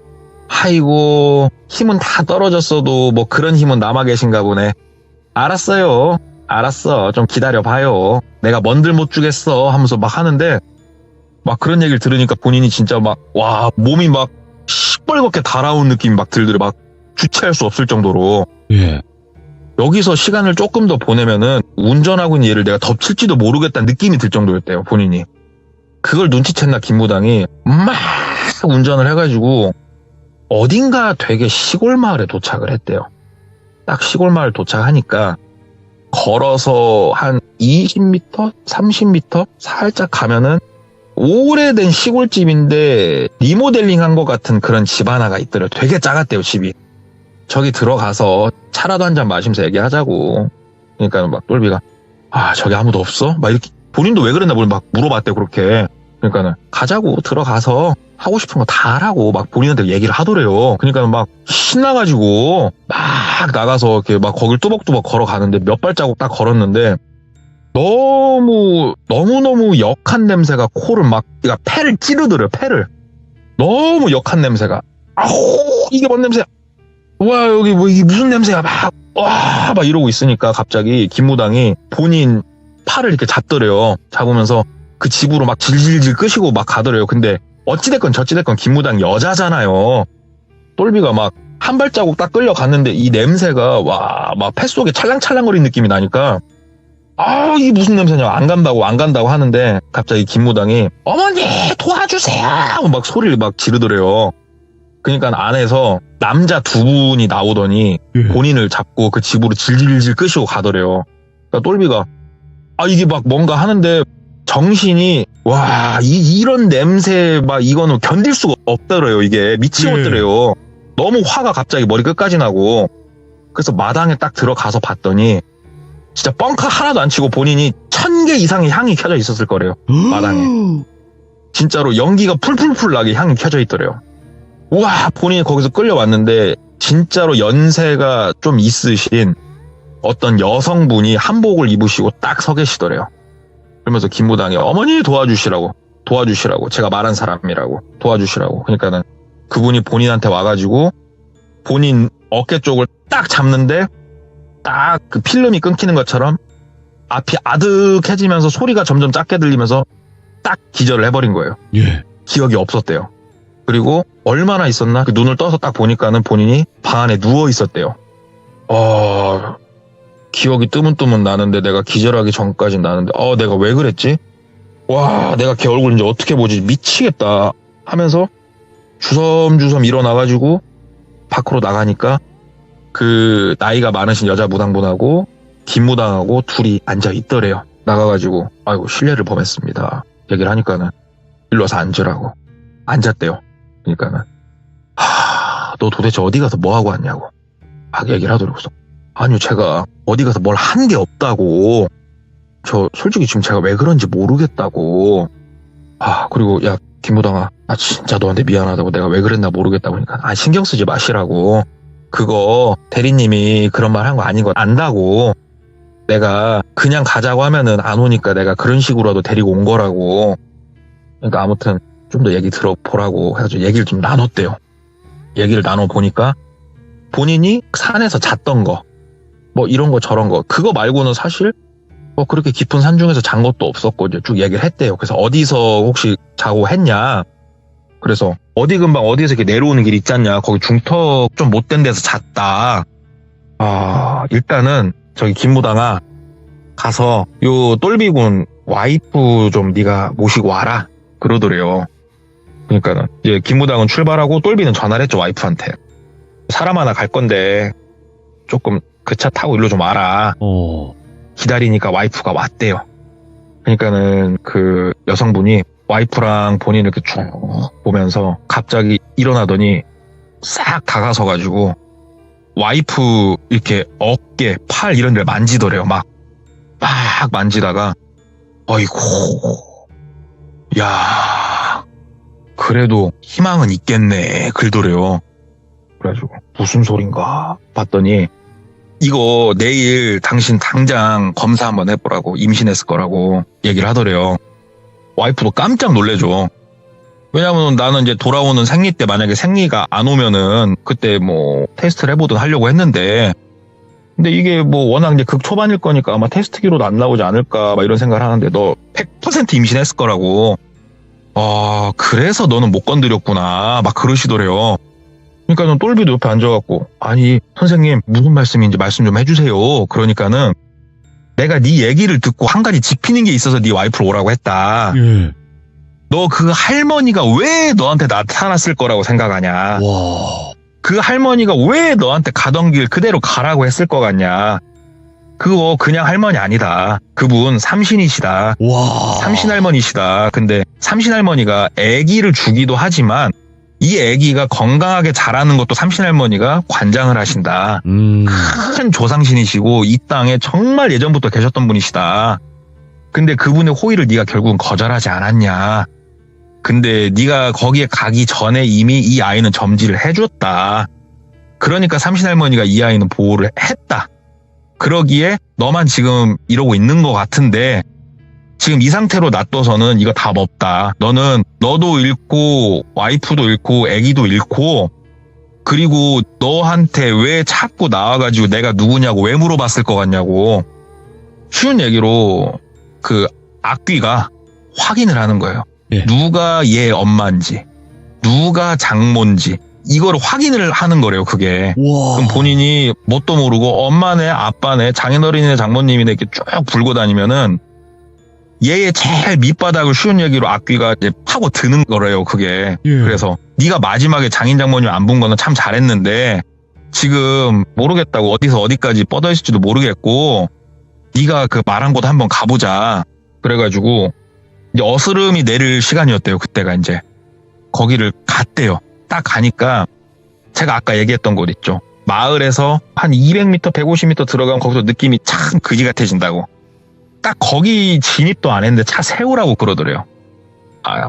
아이고 힘은 다 떨어졌어도 뭐 그런 힘은 남아 계신가 보네. 알았어요. 알았어. 좀 기다려봐요. 내가 뭔들 못 주겠어 하면서 막 하는데 막 그런 얘기를 들으니까 본인이 진짜 막 와 몸이 막 시뻘겋게 달아온 느낌이 막 들더래. 막 주체할 수 없을 정도로. 예. 여기서 시간을 조금 더 보내면은 운전하고 있는 얘를 내가 덮칠지도 모르겠다는 느낌이 들 정도였대요, 본인이. 그걸 눈치챘나 김무당이 막 운전을 해가지고 어딘가 되게 시골 마을에 도착을 했대요. 딱 시골 마을 도착하니까 걸어서 한 20m, 30m 살짝 가면은 오래된 시골집인데 리모델링한 것 같은 그런 집 하나가 있더래요. 되게 작았대요, 집이. 저기 들어가서 차라도 한 잔 마시면서 얘기하자고. 그러니까 막 똘비가 아, 저기 아무도 없어? 막 이렇게 본인도 왜 그랬나 막 물어봤대, 그렇게. 그러니까는 가자고 들어가서 하고 싶은 거 다 하라고 막 본인한테 얘기를 하더래요. 그러니까 막 신나가지고 막 나가서 이렇게 막 거길 뚜벅뚜벅 걸어가는데 몇 발자국 딱 걸었는데 너무너무 역한 냄새가 코를 막, 그러니까 폐를 찌르더래요, 폐를. 너무 역한 냄새가. 아우, 이게 뭔 냄새야? 와, 여기 뭐 이게 무슨 냄새야? 막 이러고 있으니까 갑자기 김무당이 본인 팔을 이렇게 잡더래요. 잡으면서 그 집으로 막 질질질 끄시고 막 가더래요. 근데 어찌됐건 저찌됐건 김무당 여자잖아요. 똘비가 막 한 발자국 딱 끌려갔는데 이 냄새가 와, 막 뱃속에 찰랑찰랑거리는 느낌이 나니까 아, 이게 무슨 냄새냐. 안 간다고 하는데 갑자기 김무당이 어머니 도와주세요 하고 막 소리를 막 지르더래요. 그러니까 안에서 남자 두 분이 나오더니 본인을 잡고 그 집으로 질질질 끄시고 가더래요. 그러니까 똘비가 아, 이게 막 뭔가 하는데 정신이 와, 이런 냄새 막 이거는 견딜 수가 없더래요. 이게 미치겠더래요. 너무 화가 갑자기 머리 끝까지 나고. 그래서 마당에 딱 들어가서 봤더니 진짜 뻥카 하나도 안 치고 본인이 1000개 이상의 향이 켜져 있었을 거래요. 마당에. 진짜로 연기가 풀풀풀 나게 향이 켜져 있더래요. 우와, 본인이 거기서 끌려왔는데 진짜로 연세가 좀 있으신 어떤 여성분이 한복을 입으시고 딱 서 계시더래요. 그러면서 김무당이 어머니 도와주시라고 제가 말한 사람이라고 도와주시라고. 그러니까는 그분이 본인한테 와가지고 본인 어깨 쪽을 딱 잡는데 딱 그 필름이 끊기는 것처럼 앞이 아득해지면서 소리가 점점 작게 들리면서 딱 기절을 해버린 거예요. 예. 기억이 없었대요. 그리고 얼마나 있었나? 그 눈을 떠서 딱 보니까는 본인이 방 안에 누워 있었대요. 기억이 뜨문뜨문 나는데 내가 기절하기 전까지 나는데 내가 왜 그랬지? 와, 내가 걔 얼굴 이제 어떻게 보지? 미치겠다 하면서 주섬주섬 일어나가지고 밖으로 나가니까 그 나이가 많으신 여자 무당분하고 김무당하고 둘이 앉아 있더래요. 나가가지고 아이고 실례를 범했습니다. 얘기를 하니까는 일로 와서 앉으라고. 앉았대요. 그러니까는 너 도대체 어디 가서 뭐 하고 왔냐고 막 얘기를 하더라고요. 아니요, 제가 어디 가서 뭘 한 게 없다고. 저 솔직히 지금 제가 왜 그런지 모르겠다고. 그리고 야, 김무당아, 나 진짜 너한테 미안하다고, 내가 왜 그랬나 모르겠다 보니까, 신경 쓰지 마시라고. 그거 대리님이 그런 말 한 거 아닌 거 안다고. 내가 그냥 가자고 하면은 안 오니까 내가 그런 식으로라도 데리고 온 거라고. 그러니까 아무튼 좀 더 얘기 들어보라고 해가지고 얘기를 좀 나눴대요. 얘기를 나눠보니까 본인이 산에서 잤던 거, 뭐 이런 거 저런 거, 그거 말고는 사실 뭐 그렇게 깊은 산 중에서 잔 것도 없었고 이제 쭉 얘기를 했대요. 그래서 어디서 혹시 자고 했냐. 그래서 어디 근방 어디에서 이렇게 내려오는 길 있잖냐. 거기 중턱 좀 못된 데서 잤다. 일단은 저기 김무당아, 가서 요 똘비군 와이프 좀 네가 모시고 와라 그러더래요. 그러니까는 이제 김무당은 출발하고 똘비는 전화를 했죠, 와이프한테. 사람 하나 갈 건데 조금 그 차 타고 일로 좀 와라. 기다리니까 와이프가 왔대요. 그러니까는 그 여성분이 와이프랑 본인을 이렇게 쭉 보면서 갑자기 일어나더니 싹 다가서 가지고 와이프 이렇게 어깨, 팔 이런 데를 만지더래요. 막 만지다가 어이구, 야, 그래도 희망은 있겠네 그러더래요. 그래가지고 무슨 소린가 봤더니 이거 내일 당신 당장 검사 한번 해보라고, 임신했을 거라고 얘기를 하더래요. 와이프도 깜짝 놀래죠. 왜냐면 나는 이제 돌아오는 생리 때 만약에 생리가 안 오면은 그때 뭐 테스트를 해보든 하려고 했는데, 근데 이게 뭐 워낙 이제 극초반일 거니까 아마 테스트기로도 안 나오지 않을까 막 이런 생각을 하는데, 너 100% 임신했을 거라고. 그래서 너는 못 건드렸구나 막 그러시더래요. 그러니까는 똘비도 옆에 앉아갖고, 아니 선생님 무슨 말씀인지 말씀 좀 해주세요. 그러니까는 내가 네 얘기를 듣고 한 가지 짚히는 게 있어서 네 와이프를 오라고 했다. 너 그 할머니가 왜 너한테 나타났을 거라고 생각하냐. 와. 그 할머니가 왜 너한테 가던 길 그대로 가라고 했을 것 같냐. 그거 그냥 할머니 아니다. 그분 삼신이시다. 와. 삼신할머니시다. 근데 삼신할머니가 아기를 주기도 하지만 이 아기가 건강하게 자라는 것도 삼신할머니가 관장을 하신다. 큰 조상신이시고 이 땅에 정말 예전부터 계셨던 분이시다. 근데 그분의 호의를 네가 결국은 거절하지 않았냐. 근데 네가 거기에 가기 전에 이미 이 아이는 점지를 해줬다. 그러니까 삼신할머니가 이 아이는 보호를 했다. 그러기에 너만 지금 이러고 있는 것 같은데, 지금 이 상태로 놔둬서는 이거 답 없다. 너는 너도 잃고 와이프도 잃고 애기도 잃고, 그리고 너한테 왜 자꾸 나와가지고 내가 누구냐고 왜 물어봤을 것 같냐고. 쉬운 얘기로 그 악귀가 확인을 하는 거예요. 예. 누가 얘 엄마인지, 누가 장모인지 이걸 확인을 하는 거래요, 그게. 와. 그럼 본인이 뭣도 모르고 엄마네, 아빠네, 장인어른이네, 장모님이네 이렇게 쭉 불고 다니면은 얘의 제일 밑바닥을 쉬운 얘기로 악귀가 이제 파고 드는 거래요, 그게. 예. 그래서 네가 마지막에 장인 장모님 안 본 거는 참 잘했는데 지금 모르겠다고 어디서 어디까지 뻗어 있을지도 모르겠고 네가 그 말한 곳 한번 가보자. 그래가지고 이제 어스름이 내릴 시간이었대요, 그때가. 이제 거기를 갔대요. 딱 가니까 제가 아까 얘기했던 곳 있죠. 마을에서 한 200m, 150m 들어가면 거기서 느낌이 참 그지 같아진다고. 딱 거기 진입도 안 했는데 차 세우라고 그러더래요.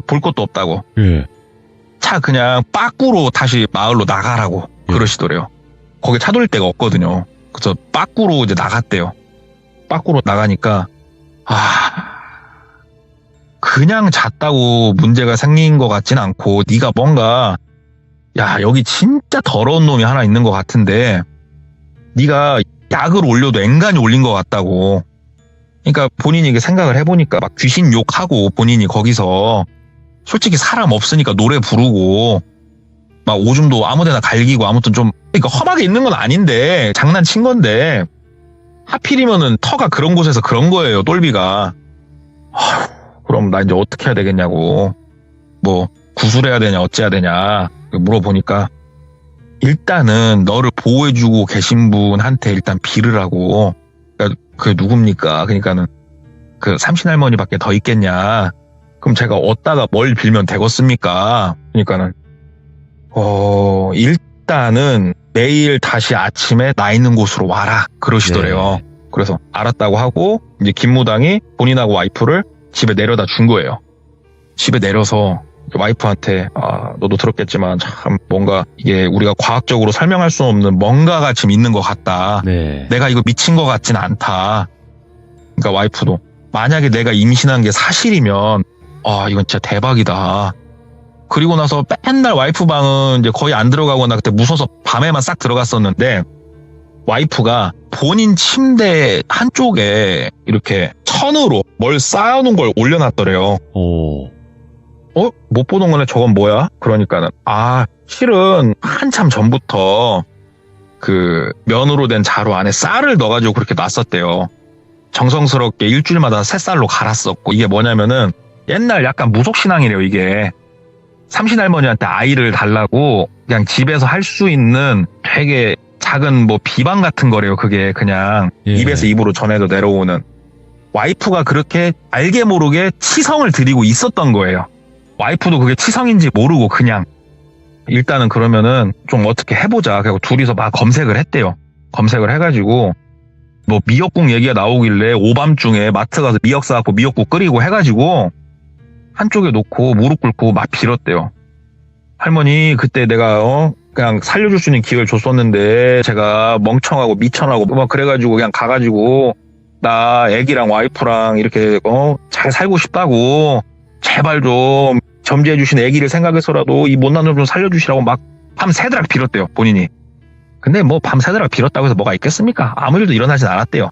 볼 것도 없다고. 예. 차 그냥 빠꾸로 다시 마을로 나가라고 그러시더래요. 거기 차 돌릴 데가 없거든요. 그래서 빠꾸로 이제 나갔대요. 빠꾸로 나가니까 그냥 잤다고 문제가 생긴 것 같진 않고, 네가 뭔가 여기 진짜 더러운 놈이 하나 있는 것 같은데 네가 약을 올려도 앵간히 올린 것 같다고. 그러니까 본인이 이게 생각을 해보니까 막 귀신 욕하고 본인이 거기서 솔직히 사람 없으니까 노래 부르고 막 오줌도 아무데나 갈기고 아무튼 좀 그러니까 험하게 있는 건 아닌데 장난친 건데 하필이면은 터가 그런 곳에서 그런 거예요, 똘비가. 그럼 나 이제 어떻게 해야 되겠냐고. 뭐 구술해야 되냐 어째야 되냐 물어보니까 일단은 너를 보호해주고 계신 분한테 일단 빌으라고. 그러니까 그게 누굽니까? 그러니까는 그 삼신할머니밖에 더 있겠냐. 그럼 제가 어디다가 뭘 빌면 되겠습니까? 그러니까는 일단은 내일 다시 아침에 나 있는 곳으로 와라 그러시더래요. 그래서 알았다고 하고 이제 김무당이 본인하고 와이프를 집에 내려다 준 거예요. 집에 내려서 와이프한테 너도 들었겠지만 참 뭔가 이게 우리가 과학적으로 설명할 수 없는 뭔가가 지금 있는 것 같다. 네. 내가 이거 미친 것 같진 않다. 그러니까 와이프도 만약에 내가 임신한 게 사실이면 이건 진짜 대박이다. 그리고 나서 맨날 와이프 방은 이제 거의 안 들어가거나 그때 무서워서 밤에만 싹 들어갔었는데 와이프가 본인 침대 한쪽에 이렇게 천으로 뭘 쌓아놓은 걸 올려놨더래요. 오. 못 보던 거네. 저건 뭐야? 그러니까는 실은 한참 전부터 그 면으로 된 자루 안에 쌀을 넣어가지고 그렇게 놨었대요. 정성스럽게 일주일마다 새 쌀로 갈았었고, 이게 뭐냐면은 옛날 약간 무속신앙이래요. 이게 삼신할머니한테 아이를 달라고 그냥 집에서 할 수 있는 되게 작은 뭐 비방 같은 거래요. 그게 그냥 예. 입에서 입으로 전해도 내려오는. 와이프가 그렇게 알게 모르게 치성을 드리고 있었던 거예요. 와이프도 그게 치성인지 모르고 그냥 일단은 그러면은 좀 어떻게 해보자. 그리고 둘이서 막 검색을 했대요. 검색을 해가지고 뭐 미역국 얘기가 나오길래 오밤중에 마트 가서 미역 사갖고 미역국 끓이고 해가지고 한쪽에 놓고 무릎 꿇고 막 빌었대요. 할머니 그때 내가 그냥 살려줄 수 있는 기회를 줬었는데 제가 멍청하고 미천하고 막 그래가지고 그냥 가가지고 나 애기랑 와이프랑 이렇게 잘 살고 싶다고 제발 좀 점지해 주신 애기를 생각해서라도 이 못난 놈 좀 살려주시라고 막 밤새도록 빌었대요. 본인이. 근데 뭐 밤새도록 빌었다고 해서 뭐가 있겠습니까? 아무 일도 일어나진 않았대요.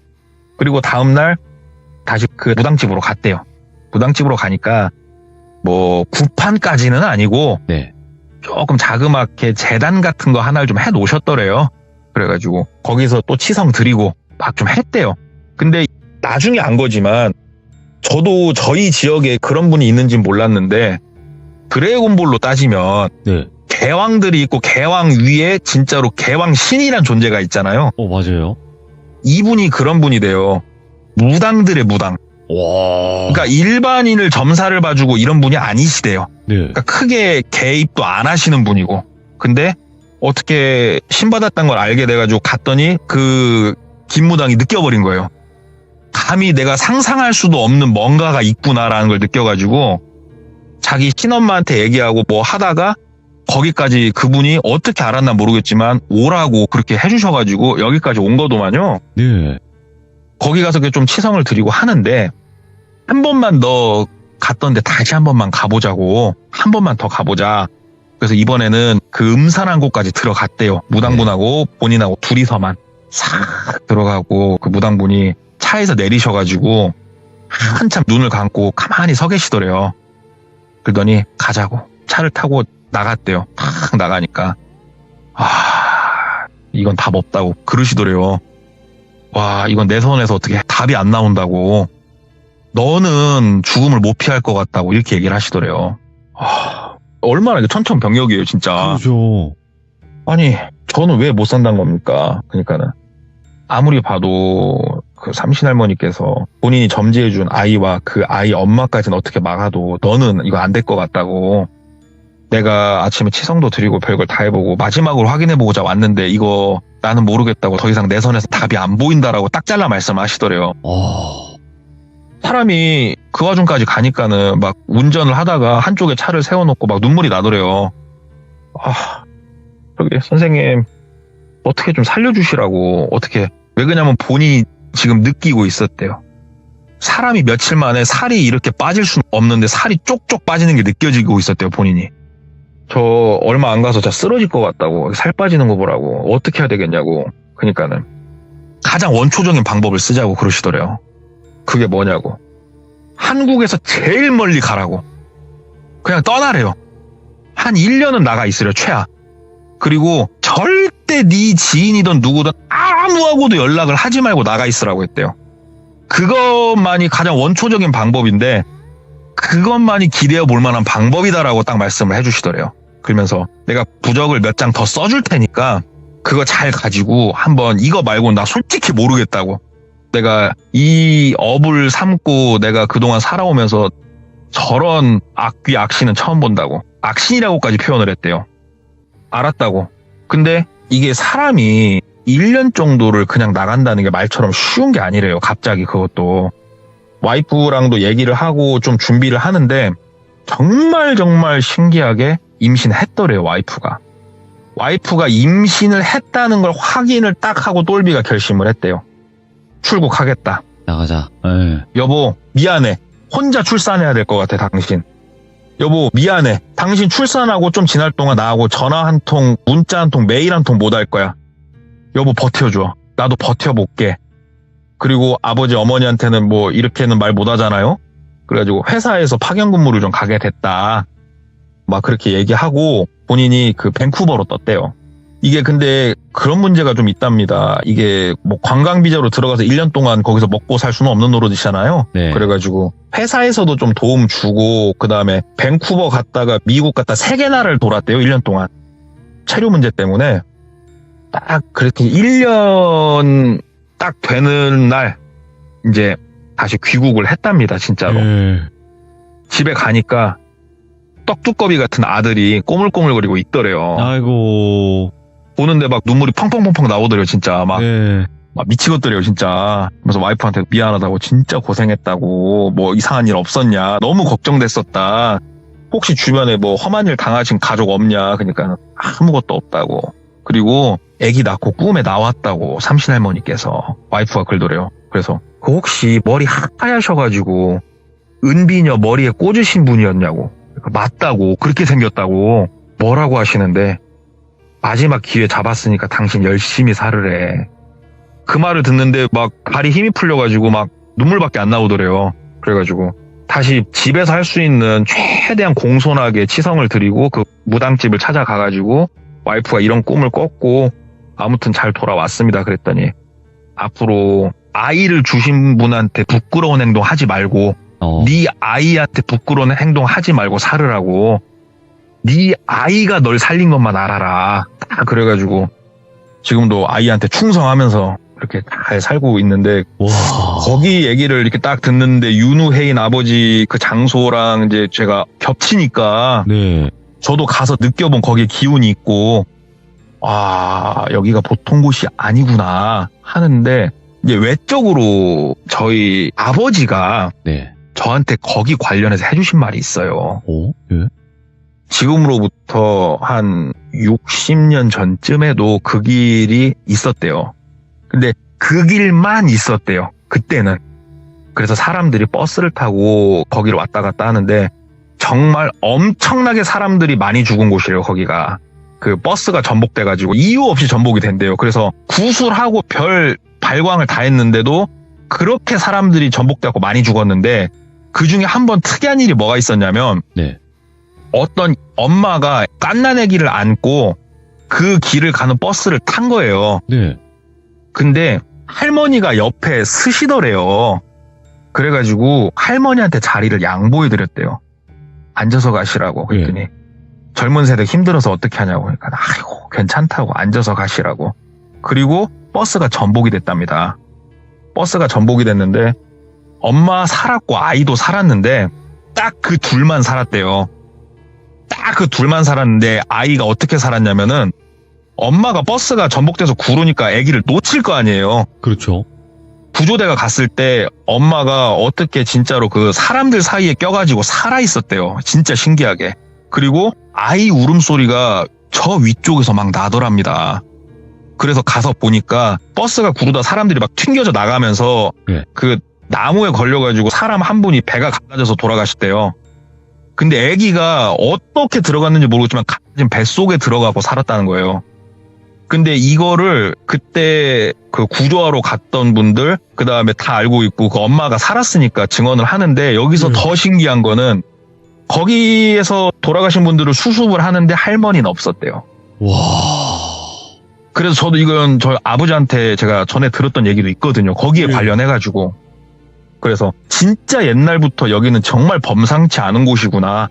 그리고 다음날 다시 그 무당집으로 갔대요. 무당집으로 가니까 뭐 구판까지는 아니고 네. 조금 자그맣게 재단 같은 거 하나를 좀 해놓으셨더래요. 그래가지고 거기서 또 치성 드리고 막 좀 했대요. 근데 나중에 안 거지만 저도 저희 지역에 그런 분이 있는지는 몰랐는데 드래곤볼로 따지면 네. 개왕들이 있고 개왕 위에 진짜로 개왕 신이란 존재가 있잖아요. 맞아요. 이분이 그런 분이 돼요. 무당들의 무당. 와. 그러니까 일반인을 점사를 봐주고 이런 분이 아니시대요. 네. 그러니까 크게 개입도 안 하시는 분이고. 근데 어떻게 신받았다는 걸 알게 돼가지고 갔더니 그 김무당이 느껴버린 거예요. 감히 내가 상상할 수도 없는 뭔가가 있구나라는 걸 느껴가지고 자기 친엄마한테 얘기하고 뭐 하다가 거기까지 그분이 어떻게 알았나 모르겠지만 오라고 그렇게 해주셔가지고 여기까지 온 거더만요. 네. 거기 가서 좀 치성을 드리고 하는데 한 번만 더 갔던데 다시 한 번만 가보자고. 한 번만 더 가보자. 그래서 이번에는 그 음산한 곳까지 들어갔대요. 무당분하고 본인하고 둘이서만 싹 들어가고 그 무당분이 차에서 내리셔가지고 한참 눈을 감고 가만히 서 계시더래요. 그러더니 가자고 차를 타고 나갔대요. 탁 나가니까 이건 답 없다고 그러시더래요. 와, 이건 내 손에서 어떻게 답이 안 나온다고. 너는 죽음을 못 피할 것 같다고 이렇게 얘기를 하시더래요. 얼마나 천천병력이에요 진짜. 그렇죠. 아니 저는 왜 못 산다는 겁니까? 그러니까는 아무리 봐도 그 삼신할머니께서 본인이 점지해준 아이와 그 아이 엄마까지는 어떻게 막아도 너는 이거 안 될 것 같다고. 내가 아침에 치성도 드리고 별걸 다 해보고 마지막으로 확인해보고자 왔는데 이거 나는 모르겠다고 더 이상 내 손에서 답이 안 보인다라고 딱 잘라 말씀하시더래요. 사람이 그 와중까지 가니까는 막 운전을 하다가 한쪽에 차를 세워놓고 막 눈물이 나더래요. 저기 선생님 어떻게 좀 살려주시라고. 어떻게. 왜 그러냐면 본인이 지금 느끼고 있었대요. 사람이 며칠 만에 살이 이렇게 빠질 수는 없는데 살이 쪽쪽 빠지는 게 느껴지고 있었대요. 본인이. 저 얼마 안 가서 진짜 쓰러질 것 같다고. 살 빠지는 거 보라고. 어떻게 해야 되겠냐고. 그러니까는 가장 원초적인 방법을 쓰자고 그러시더래요. 그게 뭐냐고. 한국에서 제일 멀리 가라고. 그냥 떠나래요. 한 1년은 나가 있으려 최하. 그리고 절대 네 지인이든 누구든 아무하고도 연락을 하지 말고 나가 있으라고 했대요. 그것만이 가장 원초적인 방법인데 그것만이 기대어 볼 만한 방법이다라고 딱 말씀을 해주시더래요. 그러면서 내가 부적을 몇 장 더 써줄 테니까 그거 잘 가지고 한번 이거 말고 나 솔직히 모르겠다고. 내가 이 업을 삼고 내가 그동안 살아오면서 저런 악귀 악신은 처음 본다고. 악신이라고까지 표현을 했대요. 알았다고. 근데 이게 사람이 1년 정도를 그냥 나간다는 게 말처럼 쉬운 게 아니래요. 갑자기 그것도. 와이프랑도 얘기를 하고 좀 준비를 하는데 정말 정말 신기하게 임신했더래요, 와이프가. 와이프가 임신을 했다는 걸 확인을 딱 하고 똘비가 결심을 했대요. 출국하겠다. 나가자. 예. 여보, 미안해. 혼자 출산해야 될 것 같아, 당신. 여보, 미안해. 당신 출산하고 좀 지날 동안 나하고 전화 한 통, 문자 한 통, 메일 한 통 못 할 거야. 여보, 버텨줘. 나도 버텨볼게. 그리고 아버지, 어머니한테는 뭐 이렇게는 말 못 하잖아요. 그래가지고 회사에서 파견 근무를 좀 가게 됐다. 막 그렇게 얘기하고 본인이 그 밴쿠버로 떴대요. 이게 근데 그런 문제가 좀 있답니다. 이게 뭐 관광 비자로 들어가서 1년 동안 거기서 먹고 살 수는 없는 노릇이잖아요. 네. 그래가지고 회사에서도 좀 도움 주고 그다음에 밴쿠버 갔다가 미국 갔다 3개 나라를 돌았대요. 1년 동안. 체류 문제 때문에 딱 그렇게 1년 딱 되는 날 이제 다시 귀국을 했답니다. 진짜로. 예. 집에 가니까 떡두꺼비 같은 아들이 꼬물꼬물거리고 있더래요. 아이고. 보는데 막 눈물이 펑펑펑펑 나오더래요. 진짜 막, 예. 막 미치겠더래요. 진짜. 그래서 와이프한테 미안하다고 진짜 고생했다고 뭐 이상한 일 없었냐. 너무 걱정됐었다. 혹시 주변에 뭐 험한 일 당하신 가족 없냐. 그러니까 아무것도 없다고. 그리고 아기 낳고 꿈에 나왔다고 삼신할머니께서 와이프가 그러더래요. 그래서 그 혹시 머리 하얗셔가지고 은비녀 머리에 꽂으신 분이었냐고. 맞다고. 그렇게 생겼다고. 뭐라고 하시는데 마지막 기회 잡았으니까 당신 열심히 살으래. 그 말을 듣는데 막 발이 힘이 풀려가지고 막 눈물밖에 안 나오더래요. 그래가지고 다시 집에서 할 수 있는 최대한 공손하게 치성을 드리고 그 무당집을 찾아가가지고 와이프가 이런 꿈을 꿨고 아무튼 잘 돌아왔습니다. 그랬더니 앞으로 아이를 주신 분한테 부끄러운 행동 하지 말고 네 아이한테 부끄러운 행동 하지 말고 살으라고. 네 아이가 널 살린 것만 알아라. 딱 그래가지고 지금도 아이한테 충성하면서 이렇게 잘 살고 있는데 와. 거기 얘기를 이렇게 딱 듣는데 윤우혜인 아버지 그 장소랑 이제 제가 겹치니까 네. 저도 가서 느껴본 거기에 기운이 있고 아 여기가 보통 곳이 아니구나 하는데 이제 외적으로 저희 아버지가 네. 저한테 거기 관련해서 해주신 말이 있어요. 오? 예. 지금으로부터 한 60년 전쯤에도 그 길이 있었대요. 근데 그 길만 있었대요. 그때는. 그래서 사람들이 버스를 타고 거기로 왔다 갔다 하는데 정말 엄청나게 사람들이 많이 죽은 곳이에요. 거기가. 그 버스가 전복돼가지고 이유 없이 전복이 된대요. 그래서 구술하고 별 발광을 다 했는데도 그렇게 사람들이 전복되고 많이 죽었는데 그 중에 한 번 특이한 일이 뭐가 있었냐면 네. 어떤 엄마가 갓난 아기를 안고 그 길을 가는 버스를 탄 거예요. 네. 근데 할머니가 옆에 쓰시더래요. 그래가지고 할머니한테 자리를 양보해드렸대요. 앉아서 가시라고. 그랬더니 젊은 세대 힘들어서 어떻게 하냐고. 그러니까 아이고 괜찮다고 앉아서 가시라고. 그리고 버스가 전복이 됐답니다. 버스가 전복이 됐는데 엄마 살았고 아이도 살았는데 딱 그 둘만 살았대요. 딱 그 둘만 살았는데 아이가 어떻게 살았냐면은 엄마가 버스가 전복돼서 구르니까 아기를 놓칠 거 아니에요. 그렇죠. 구조대가 갔을 때 엄마가 어떻게 진짜로 그 사람들 사이에 껴가지고 살아있었대요. 진짜 신기하게. 그리고 아이 울음소리가 저 위쪽에서 막 나더랍니다. 그래서 가서 보니까 버스가 구르다 사람들이 막 튕겨져 나가면서 네. 그 나무에 걸려가지고 사람 한 분이 배가 갈라져서 돌아가셨대요. 근데 아기가 어떻게 들어갔는지 모르겠지만 지금 뱃속에 들어가고 살았다는 거예요. 근데 이거를 그때 그 구조하러 갔던 분들 그 다음에 다 알고 있고 그 엄마가 살았으니까 증언을 하는데 여기서 더 신기한 거는 거기에서 돌아가신 분들을 수습을 하는데 할머니는 없었대요. 와. 그래서 저도 이건 저희 아버지한테 제가 전에 들었던 얘기도 있거든요. 거기에 관련해가지고. 그래서 진짜 옛날부터 여기는 정말 범상치 않은 곳이구나.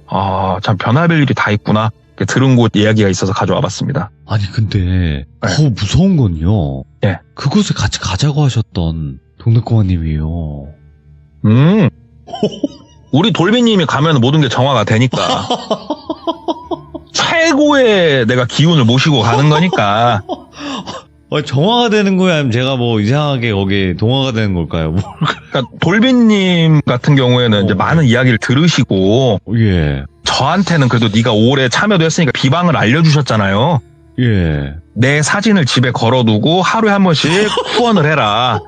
아, 참 변화별 일이 다 있구나. 이렇게 들은 곳 이야기가 있어서 가져와 봤습니다. 아니 근데 더 무서운 건요. 예. 그곳에 같이 가자고 하셨던 동네꼬마님이요. 우리 돌비님이 가면 모든 게 정화가 되니까. 최고의 내가 기운을 모시고 가는 거니까. 정화가 되는 거야? 아니면 제가 뭐 이상하게 거기에 동화가 되는 걸까요? 그러니까 돌빈님 같은 경우에는 이제 많은 이야기를 들으시고 예. 저한테는 그래도 네가 오래 참여도 했으니까 비방을 알려주셨잖아요. 예. 내 사진을 집에 걸어두고 하루에 한 번씩 후원을 해라.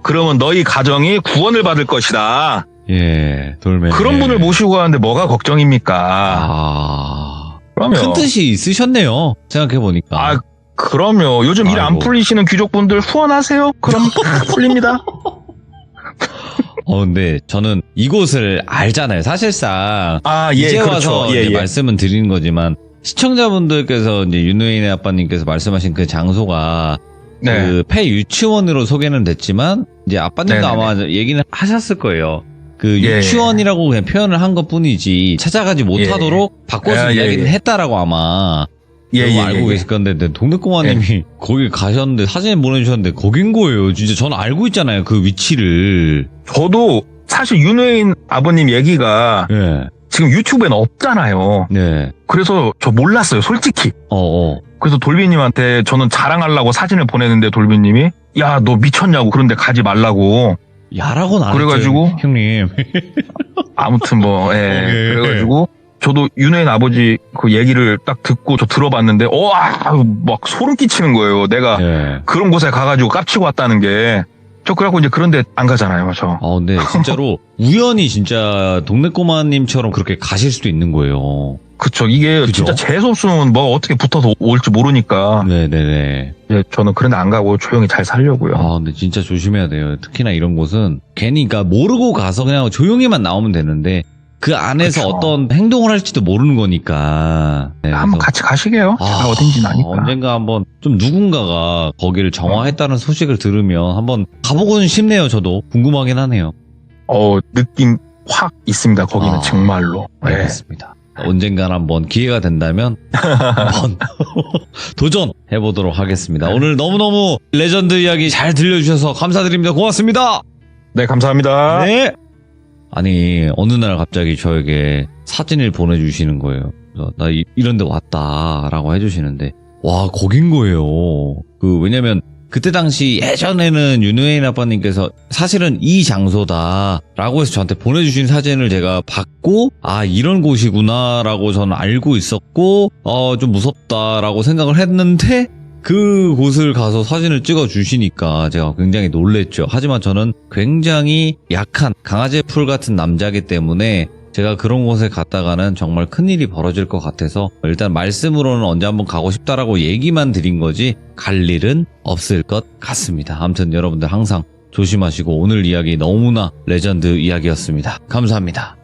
그러면 너희 가정이 구원을 받을 것이다. 예. 돌멩이. 그런 분을 모시고 가는데 뭐가 걱정입니까? 아. 그러면 큰 뜻이 있으셨네요. 생각해보니까. 아, 그럼요. 요즘 일 안 아이고. 풀리시는 귀족분들 후원하세요. 그럼 풀립니다. 근데 저는 이곳을 알잖아요. 사실상. 아, 예, 이제 그렇죠. 와서 예, 이제 예. 말씀은 드리는 거지만, 시청자분들께서 이제 윤호인의 아빠님께서 말씀하신 그 장소가 네. 그 폐유치원으로 소개는 됐지만, 이제 아빠님도 네네네. 아마 얘기는 하셨을 거예요. 그 예. 유치원이라고 그냥 표현을 한 것 뿐이지, 찾아가지 못하도록 바꿔서 예, 이야기는 예. 했다라고 아마 예, 너무 예, 알고 예, 계실 건데, 근데 동네꼬마님이 거기 가셨는데 사진 보내주셨는데 거긴 거예요. 진짜 저는 알고 있잖아요. 그 위치를. 저도 사실 윤회인 아버님 얘기가 예. 지금 유튜브에는 없잖아요. 네. 그래서 저 몰랐어요, 솔직히. 그래서 돌비님한테 저는 자랑하려고 사진을 보냈는데 돌비님이 야, 너 미쳤냐고 그런데 가지 말라고. 야라고는 안 그래가지고 했죠, 형님. 아무튼 뭐, 예. 예. 그래가지고 저도 윤회인 아버지 그 얘기를 딱 듣고 저 들어봤는데, 막 소름 끼치는 거예요. 내가 예. 그런 곳에 가가지고 깝치고 왔다는 게. 저 그래갖고 이제 그런데 안 가잖아요, 저. 근데 진짜로 우연히 진짜 동네꼬마님처럼 그렇게 가실 수도 있는 거예요. 그쵸. 이게 그죠? 진짜 재수없으면 뭐 어떻게 붙어서 올지 모르니까. 네네네. 예, 저는 그런데 안 가고 조용히 잘 살려고요. 근데 진짜 조심해야 돼요. 특히나 이런 곳은 괜히, 그러니까 모르고 가서 그냥 조용히만 나오면 되는데 그 안에서 그쵸. 어떤 행동을 할지도 모르는 거니까. 네, 한번 그래서 같이 가시게요. 제가 어딘지는 아니까. 언젠가 한번 좀 누군가가 거기를 정화했다는 소식을 들으면 한번 가보고는 싶네요. 저도 궁금하긴 하네요. 느낌 확 있습니다. 거기는 정말로. 네. 알겠습니다. 언젠간 한번 기회가 된다면 한번 도전해보도록 하겠습니다. 오늘 너무너무 레전드 이야기 잘 들려주셔서 감사드립니다. 고맙습니다. 네, 감사합니다. 네. 아니, 어느 날 갑자기 저에게 사진을 보내주시는 거예요. 그래서 나 이런 데 왔다라고 해주시는데, 와, 거긴 거예요. 왜냐면 그때 당시 예전에는 윤회인 아빠님께서 사실은 이 장소다라고 해서 저한테 보내주신 사진을 제가 받고, 이런 곳이구나라고 저는 알고 있었고, 좀 무섭다라고 생각을 했는데, 그 곳을 가서 사진을 찍어 주시니까 제가 굉장히 놀랬죠. 하지만 저는 굉장히 약한 강아지 풀 같은 남자이기 때문에 제가 그런 곳에 갔다가는 정말 큰일이 벌어질 것 같아서 일단 말씀으로는 언제 한번 가고 싶다라고 얘기만 드린 거지 갈 일은 없을 것 같습니다. 아무튼 여러분들 항상 조심하시고 오늘 이야기 너무나 레전드 이야기였습니다. 감사합니다.